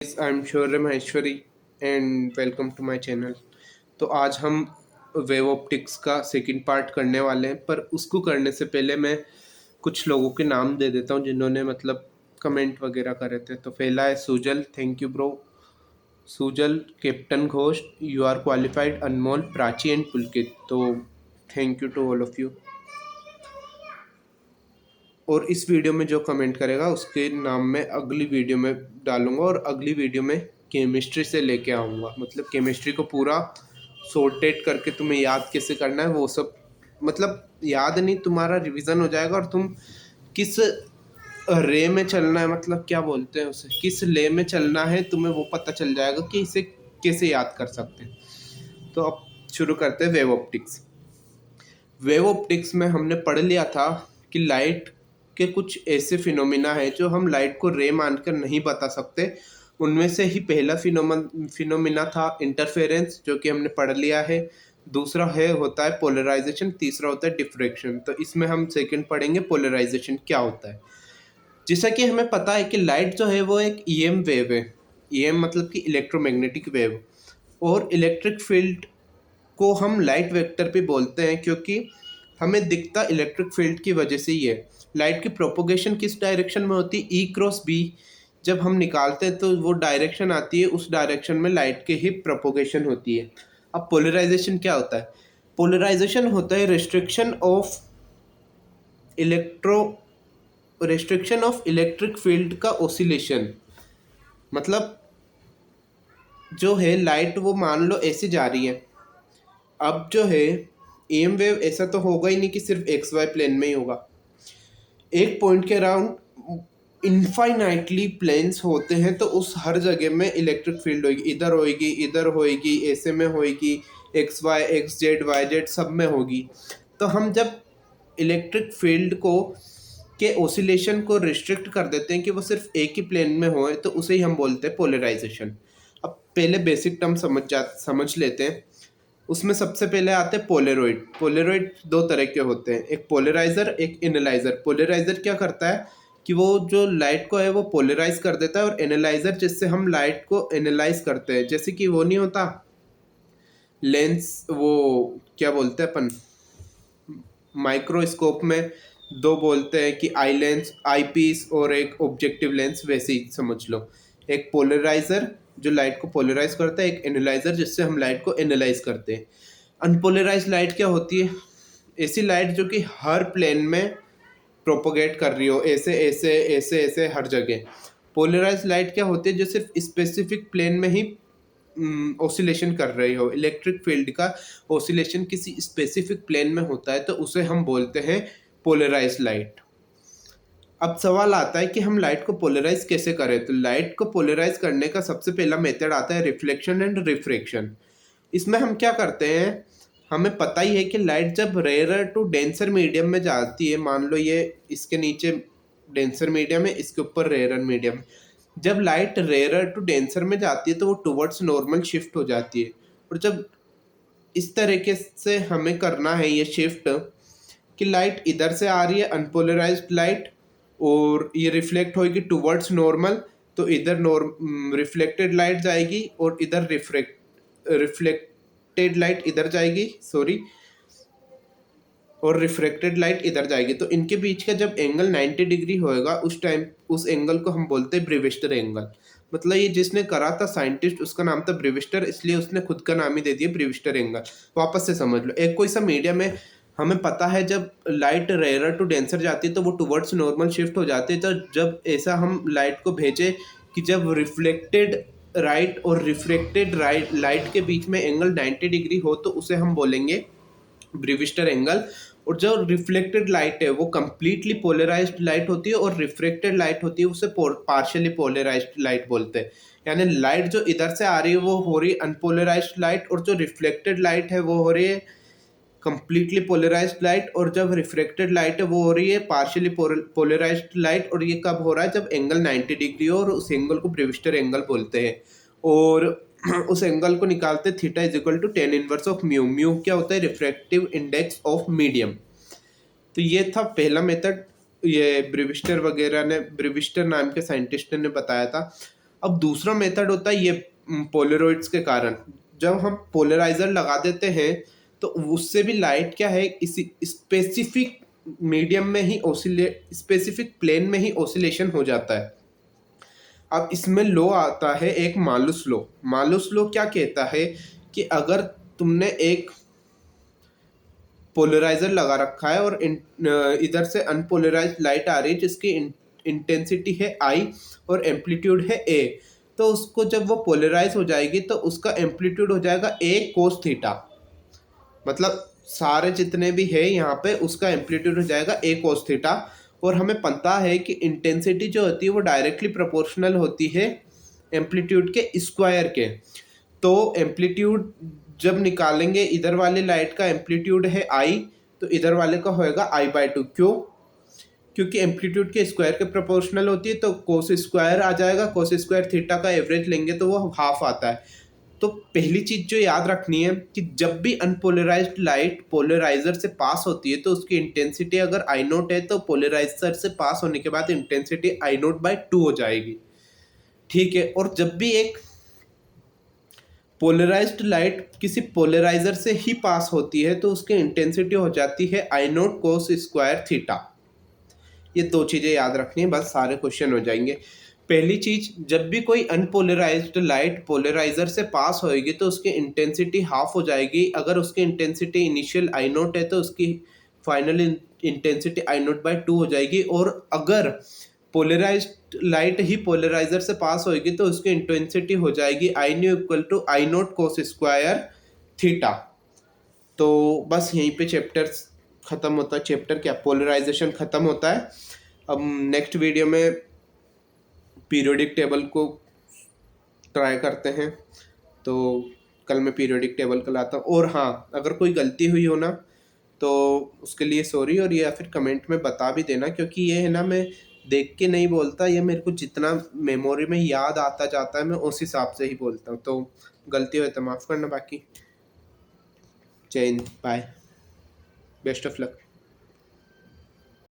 Yes, I'm Shorya Maheshwari and welcome to my channel. तो आज हम वेव ऑप्टिक्स का सेकंड पार्ट करने वाले हैं, पर उसको करने से पहले मैं कुछ लोगों के नाम दे देता हूँ जिन्होंने मतलब कमेंट वगैरह करे थे। तो पहला है Sujal, thank you bro. Sujal, captain Ghosh, you are qualified, Anmol, Prachi and Pulkit. तो thank you to all of you. और इस वीडियो में जो कमेंट करेगा उसके नाम मैं अगली वीडियो में डालूंगा, और अगली वीडियो में केमिस्ट्री से लेके आऊँगा। मतलब केमिस्ट्री को पूरा सॉर्टेड करके तुम्हें याद कैसे करना है वो सब, मतलब याद नहीं, तुम्हारा रिवीजन हो जाएगा। और तुम किस रे में चलना है, मतलब क्या बोलते हैं उसे, किस ले में चलना है, तुम्हें वो पता चल जाएगा कि इसे कैसे याद कर सकते हैं। तो अब शुरू करते हैं वेव ऑप्टिक्स। वेव ऑप्टिक्स में हमने पढ़ लिया था कि लाइट के कुछ ऐसे फिनोमिना है जो हम लाइट को रे मानकर नहीं बता सकते। उनमें से ही पहला फिनोमिना था इंटरफेरेंस, जो कि हमने पढ़ लिया है। दूसरा है होता है पोलराइजेशन, तीसरा होता है डिफ्रैक्शन। तो इसमें हम सेकंड पढ़ेंगे पोलराइजेशन क्या होता है। जैसा कि हमें पता है कि लाइट जो है वो एक ईएम वेव है। ईएम मतलब कि इलेक्ट्रोमैग्नेटिक वेव। और इलेक्ट्रिक फील्ड को हम लाइट वेक्टर भी बोलते हैं, क्योंकि हमें दिखता इलेक्ट्रिक फील्ड की वजह से ही है। लाइट की प्रोपोगेशन किस डायरेक्शन में होती है, ई क्रॉस बी। जब हम निकालते हैं तो वो डायरेक्शन आती है, उस डायरेक्शन में लाइट की ही प्रोपोगेशन होती है। अब पोलराइजेशन क्या होता है? पोलराइजेशन होता है electro restriction of electric field का ओसिलेशन। मतलब जो है लाइट, वो मान लो ऐसे जा रही है। अब जो है एम वेव ऐसा तो होगा ही नहीं कि सिर्फ एक्स वाई प्लेन में ही होगा। एक पॉइंट के अराउंड इनफाइनाइटली प्लेन्स होते हैं, तो उस हर जगह में इलेक्ट्रिक फील्ड होगी। इधर होएगी, ऐसे में होएगी, एक्स जेड वाई जेड सब में होगी। तो हम जब इलेक्ट्रिक फील्ड को के ओसिलेशन को रिस्ट्रिक्ट कर देते हैं कि वो सिर्फ एक ही प्लेन में होए, तो उसे ही हम बोलते हैं पोलराइजेशन। अब पहले बेसिक टर्म समझ लेते हैं। उसमें सबसे पहले आते हैं पोलेरॉइड। पोलेरॉइड दो तरह के होते हैं, एक पोलराइजर, एक एनालाइजर। पोलराइजर क्या करता है कि वो जो लाइट को है वो पोलराइज कर देता है, और एनालाइजर जिससे हम लाइट को एनालाइज करते हैं। जैसे कि वो नहीं होता लेंस, वो क्या बोलते हैं अपन माइक्रोस्कोप में दो बोलते हैं कि आई लेंस, आई पीस, और एक ऑब्जेक्टिव लेंस, वैसे ही समझ लो। एक पोलराइजर जो लाइट को पोलराइज करता है, एक एनालाइजर जिससे हम लाइट को एनालाइज करते हैं। अनपोलराइज लाइट क्या होती है? ऐसी लाइट जो कि हर प्लेन में प्रोपोगेट कर रही हो, ऐसे ऐसे ऐसे ऐसे हर जगह। पोलराइज लाइट क्या होती है? जो सिर्फ स्पेसिफिक प्लेन में ही ओसिलेशन कर रही हो। इलेक्ट्रिक फील्ड का ओसिलेशन किसी स्पेसिफिक प्लेन में होता है, तो उसे हम बोलते हैं पोलराइज लाइट। अब सवाल आता है कि हम लाइट को पोलराइज कैसे करें। तो लाइट को पोलराइज करने का सबसे पहला मेथड आता है रिफ्लेक्शन एंड रिफ्रैक्शन। इसमें हम क्या करते हैं, हमें पता ही है कि लाइट जब रेयर टू डेंसर मीडियम में जाती है, मान लो ये इसके नीचे डेंसर मीडियम है, इसके ऊपर रेयर मीडियम। जब लाइट रेयर टू डेंसर में जाती है तो वो टुवर्ड्स नॉर्मल शिफ्ट हो जाती है। और जब इस तरीके से हमें करना है ये शिफ्ट कि लाइट इधर से आ रही है अनपोलराइज्ड लाइट, और ये रिफ्लेक्ट होगी टुवर्ड्स नॉर्मल, तो इधर रिफ्लेक्टेड लाइट जाएगी, और इधर रिफ्लेक्टेड लाइट इधर जाएगी, सॉरी, और रिफ्रैक्टेड लाइट इधर जाएगी। तो इनके बीच का जब एंगल 90 डिग्री होएगा, उस टाइम उस एंगल को हम बोलते हैं ब्रेविस्टर एंगल। मतलब ये जिसने करा था साइंटिस्ट, उसका नाम था ब्रेविस्टर, इसलिए उसने खुद का नाम ही दे दिया ब्रेविस्टर एंगल। वापस से समझ लो, एक कोई सा मीडियम है, हमें पता है जब लाइट रेयर टू डेंसर जाती है तो वो टुवर्ड्स नॉर्मल शिफ्ट हो जाती है। तो जब ऐसा हम लाइट को भेजे कि जब रिफ्लेक्टेड राइट और रिफ्रैक्टेड राइट लाइट के बीच में एंगल 90 डिग्री हो, तो उसे हम बोलेंगे ब्रेविस्टर एंगल। और जो रिफ्लेक्टेड लाइट है वो कंप्लीटली पोलराइज्ड लाइट होती है, और रिफ्रैक्टेड लाइट होती है उसे पार्शियली पोलराइज्ड लाइट बोलते हैं। यानी लाइट जो इधर से आ रही है वो हो रही है अनपोलराइज्ड लाइट, और जो रिफ्लेक्टेड लाइट है वो हो रही है कंप्लीटली पोलराइज्ड लाइट, और जब रिफ्रैक्टेड लाइट है वो हो रही है पार्शियली पोलराइज्ड लाइट। और ये कब हो रहा है? जब एंगल 90 डिग्री हो, और उस एंगल को ब्रेविस्टर एंगल बोलते हैं। और उस एंगल को निकालते theta is equal to tan inverse of mu. Mu क्या होता है? Refractive index of medium. तो ये था पहला मेथड, ये ब्रेविस्टर वगैरह ने, ब्रेविस्टर नाम के साइंटिस्ट ने बताया था। अब दूसरा मेथड होता है ये पोलरॉइड्स के कारण, जब हम पोलराइजर लगा देते हैं तो उससे भी लाइट क्या है, इसी स्पेसिफिक मीडियम में ही स्पेसिफिक प्लेन में ही ऑसिलेशन हो जाता है। अब इसमें लॉ आता है एक मालुस लॉ। मालुस लॉ क्या कहता है कि अगर तुमने एक पोलराइजर लगा रखा है और इधर से अनपोलराइज लाइट आ रही है जिसकी इंटेंसिटी है आई और एम्पलीट्यूड है ए, तो उसको जब वो पोलराइज हो जाएगी तो उसका एम्पलीट्यूड हो जाएगा ए कोस थीटा। मतलब सारे जितने भी है यहाँ पे उसका एम्पलीट्यूड हो जाएगा ए कोस थीटा। और हमें पता है कि इंटेंसिटी जो होती है वो डायरेक्टली प्रोपोर्शनल होती है एम्पलीट्यूड के स्क्वायर के। तो एम्पलीट्यूड जब निकालेंगे, इधर वाले लाइट का एम्पलीट्यूड है आई, तो इधर वाले का होएगा I/2। क्यों? क्योंकि एम्पलीट्यूड के स्क्वायर के प्रोपोर्शनल होती है, तो कोस स्क्वायर आ जाएगा, कोस स्क्वायर थीटा का एवरेज लेंगे तो वो हाफ आता है। तो पहली चीज जो याद रखनी है कि जब भी अनपोलराइज्ड लाइट पोलराइजर से पास होती है तो उसकी इंटेंसिटी अगर I0 है तो पोलराइजर से पास होने के बाद इंटेंसिटी I0/2 हो जाएगी। ठीक है। और जब भी एक पोलराइज्ड लाइट किसी पोलराइजर से ही पास होती है तो उसकी इंटेंसिटी हो जाती है I0 कोस स्क्वायर थीटा। ये दो चीज़ें याद रखनी है, बस सारे क्वेश्चन हो जाएंगे। पहली चीज, जब भी कोई अनपोलराइज्ड लाइट पोलराइजर से पास होएगी तो उसकी इंटेंसिटी हाफ हो जाएगी। अगर उसकी इंटेंसिटी इनिशियल I0 है तो उसकी फाइनल इंटेंसिटी I0/2 हो जाएगी। और अगर पोलराइज्ड लाइट ही पोलराइजर से पास होएगी तो उसकी इंटेंसिटी हो जाएगी I0 = I0 cos square theta. तो बस यहीं पे चैप्टर खत्म होता है। चैप्टर क्या, पोलराइजेशन खत्म होता है। अब नेक्स्ट वीडियो में पीरियोडिक टेबल को ट्राई करते हैं। तो कल मैं पीरियोडिक टेबल का लाता हूँ। और हाँ, अगर कोई गलती हुई हो ना तो उसके लिए सॉरी, और या फिर कमेंट में बता भी देना, क्योंकि ये है ना, मैं देख के नहीं बोलता, ये मेरे को जितना मेमोरी में याद आता जाता है मैं उस हिसाब से ही बोलता हूँ। तो गलती हो तो माफ़ करना। बाकी जय Hind, bye, best of luck.